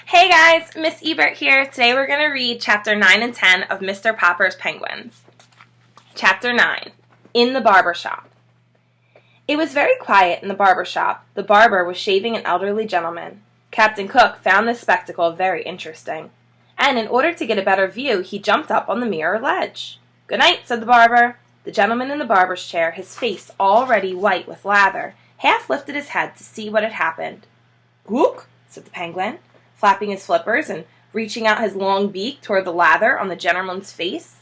Hey guys, Miss Ebert here. Today we're going to read Chapter 9 and 10 of Mr. Popper's Penguins. Chapter 9, In the Barber Shop. It was very quiet in the barber shop. The barber was shaving an elderly gentleman. Captain Cook found this spectacle very interesting, and in order to get a better view, he jumped up on the mirror ledge. "Good night," said the barber. The gentleman in the barber's chair, his face already white with lather, half lifted his head to see what had happened. "Gook," said the penguin, flapping his flippers and reaching out his long beak toward the lather on the gentleman's face.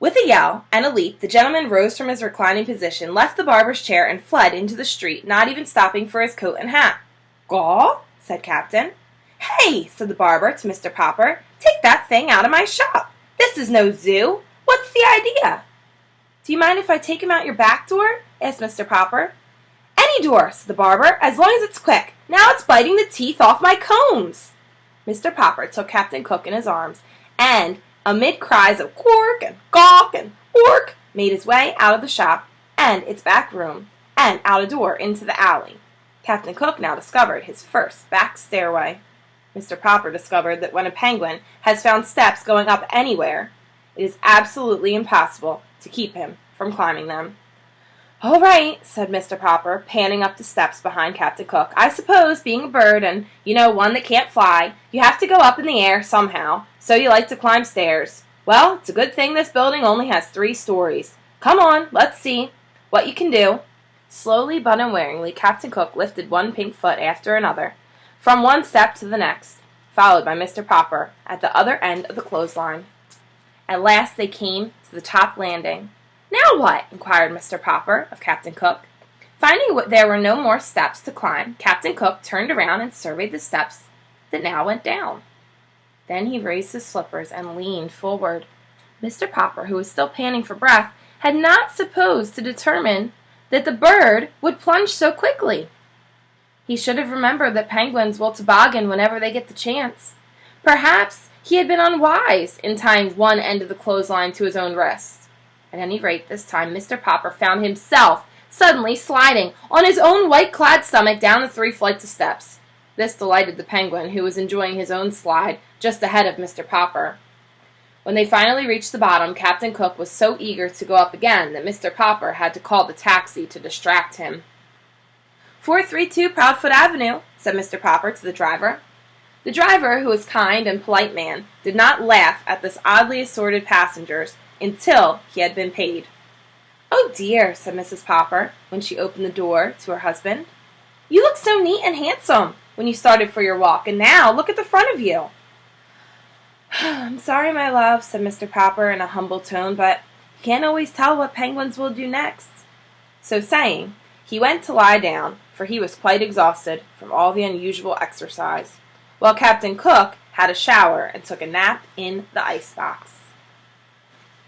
With a yell and a leap, the gentleman rose from his reclining position, left the barber's chair, and fled into the street, not even stopping for his coat and hat. "Gaw," said Captain. "Hey," said the barber to Mr. Popper, "take that thing out of my shop. This is no zoo. What's the idea?" "Do you mind if I take him out your back door?" asked Mr. Popper. "Any door," said the barber, "as long as it's quick. Now it's biting the teeth off my combs." Mr. Popper took Captain Cook in his arms, and, amid cries of "Quark" and "Gawk" and "Ork," made his way out of the shop and its back room, and out a door into the alley. Captain Cook now discovered his first back stairway. Mr. Popper discovered that when a penguin has found steps going up anywhere, it is absolutely impossible to keep him from climbing them. "All right," said Mr. Popper, panning up the steps behind Captain Cook. "I suppose, being a bird, and, one that can't fly, you have to go up in the air somehow, so you like to climb stairs. Well, it's a good thing this building only has 3 stories. Come on, let's see what you can do." Slowly but unwaringly, Captain Cook lifted one pink foot after another, from one step to the next, followed by Mr. Popper at the other end of the clothesline. At last they came to the top landing. "Now what?" inquired Mr. Popper of Captain Cook. Finding there were no more steps to climb, Captain Cook turned around and surveyed the steps that now went down. Then he raised his slippers and leaned forward. Mr. Popper, who was still panting for breath, had not supposed to determine that the bird would plunge so quickly. He should have remembered that penguins will toboggan whenever they get the chance. Perhaps he had been unwise in tying one end of the clothesline to his own wrist. At any rate, this time Mr. Popper found himself suddenly sliding on his own white-clad stomach down the 3 flights of steps. This delighted the penguin, who was enjoying his own slide just ahead of Mr. Popper. When they finally reached the bottom, Captain Cook was so eager to go up again that Mr. Popper had to call the taxi to distract him. "432 Proudfoot Avenue," said Mr. Popper to the driver. The driver, who was a kind and polite man, did not laugh at this oddly assorted passengers until he had been paid. "Oh dear," said Mrs. Popper, when she opened the door to her husband. "You look so neat and handsome when you started for your walk, and now look at the front of you." "I'm sorry, my love," said Mr. Popper in a humble tone, "but you can't always tell what penguins will do next." So saying, he went to lie down, for he was quite exhausted from all the unusual exercise, while Captain Cook had a shower and took a nap in the icebox.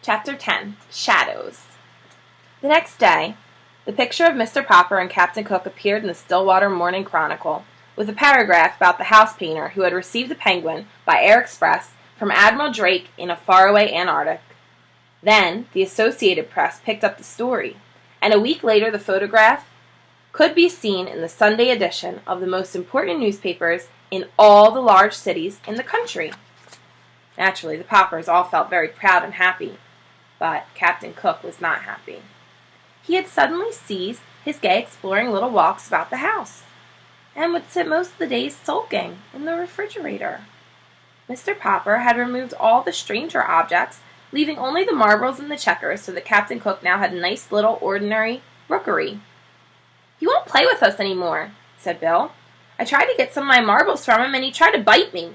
Chapter 10, Shadows. The next day, the picture of Mr. Popper and Captain Cook appeared in the Stillwater Morning Chronicle, with a paragraph about the house painter who had received the penguin by air express from Admiral Drake in a faraway Antarctic. Then the Associated Press picked up the story, and a week later the photograph could be seen in the Sunday edition of the most important newspapers in all the large cities in the country. Naturally, the Poppers all felt very proud and happy, but Captain Cook was not happy. He had suddenly ceased his gay exploring little walks about the house, and would sit most of the days sulking in the refrigerator. Mr. Popper had removed all the stranger objects, leaving only the marbles and the checkers, so that Captain Cook now had a nice little ordinary rookery. "He won't play with us any more," said Bill. "I tried to get some of my marbles from him, and he tried to bite me."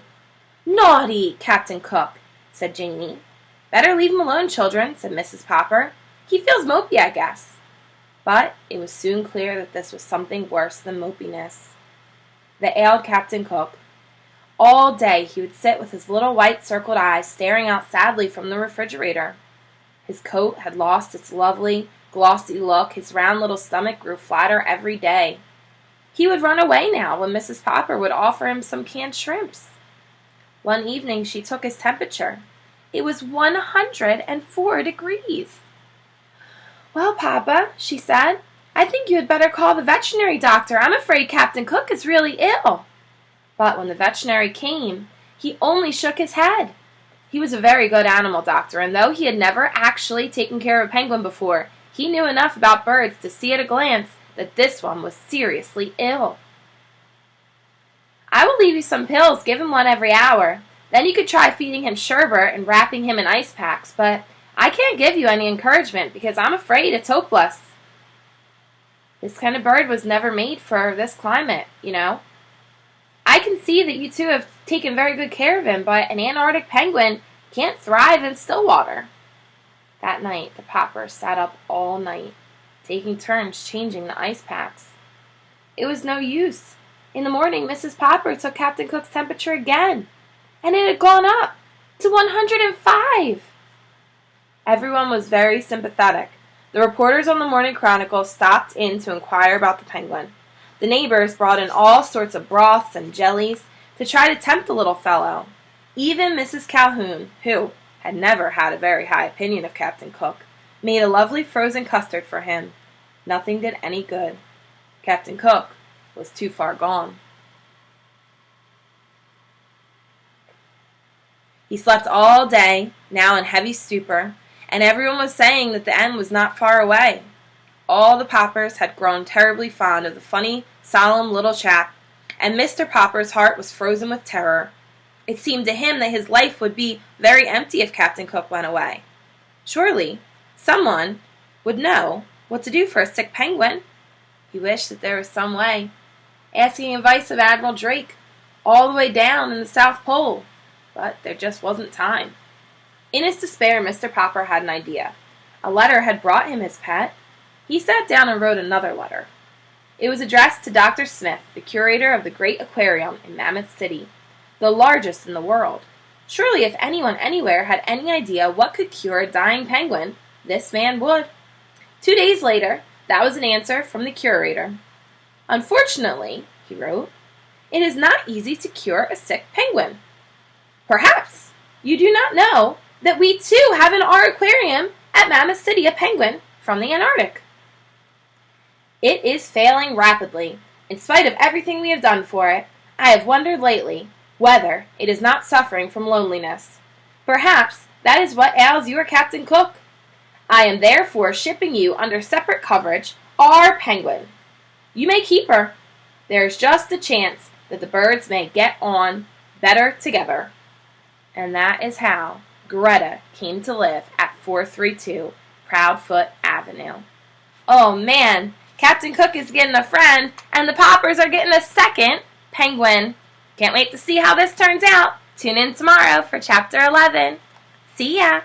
"Naughty Captain Cook," said Janie. "Better leave him alone, children," said Mrs. Popper. "He feels mopey, I guess." But it was soon clear that this was something worse than mopiness that ailed Captain Cook. All day he would sit with his little white circled eyes staring out sadly from the refrigerator. His coat had lost its lovely, glossy look. His round little stomach grew flatter every day. He would run away now when Mrs. Popper would offer him some canned shrimps. One evening she took his temperature. It was 104 degrees. "Well, Papa," she said, I think you had better call the veterinary doctor. I'm afraid Captain Cook is really ill. But when the veterinary came, he only shook his head. He was a very good animal doctor, and though he had never actually taken care of a penguin before, he knew enough about birds to see at a glance that this one was seriously ill. I will leave you some pills. Give him one every hour. Then you could try feeding him sherbet and wrapping him in ice packs, but I can't give you any encouragement because I'm afraid it's hopeless. This kind of bird was never made for this climate, you know. I can see that you two have taken very good care of him, but an Antarctic penguin can't thrive in still water. That night, the Poppers sat up all night, taking turns changing the ice packs. It was no use. In the morning, Mrs. Popper took Captain Cook's temperature again, and it had gone up to 105. Everyone was very sympathetic. The reporters on the Morning Chronicle stopped in to inquire about the penguin. The neighbors brought in all sorts of broths and jellies to try to tempt the little fellow. Even Mrs. Calhoun, who had never had a very high opinion of Captain Cook, made a lovely frozen custard for him. Nothing did any good. Captain Cook was too far gone. He slept all day, now in heavy stupor, and everyone was saying that the end was not far away. All the Poppers had grown terribly fond of the funny, solemn little chap, and Mr. Popper's heart was frozen with terror. It seemed to him that his life would be very empty if Captain Cook went away. Surely, someone would know what to do for a sick penguin. He wished that there was some way, asking advice of Admiral Drake, all the way down in the South Pole, but there just wasn't time. In his despair, Mr. Popper had an idea. A letter had brought him his pet. He sat down and wrote another letter. It was addressed to Dr. Smith, the curator of the great aquarium in Mammoth City, the largest in the world. Surely if anyone anywhere had any idea what could cure a dying penguin, this man would. 2 days later, that was an answer from the curator. Unfortunately, he wrote, it is not easy to cure a sick penguin. Perhaps you do not know that we too have in our aquarium at Mammoth City a penguin from the Antarctic. It is failing rapidly. In spite of everything we have done for it, I have wondered lately whether it is not suffering from loneliness. Perhaps that is what ails your Captain Cook. I am therefore shipping you under separate coverage our penguin. You may keep her. There is just a chance that the birds may get on better together. And that is how Greta came to live at 432 Proudfoot Avenue. Oh man, Captain Cook is getting a friend, and the Poppers are getting a second penguin. Can't wait to see how this turns out. Tune in tomorrow for Chapter 11. See ya!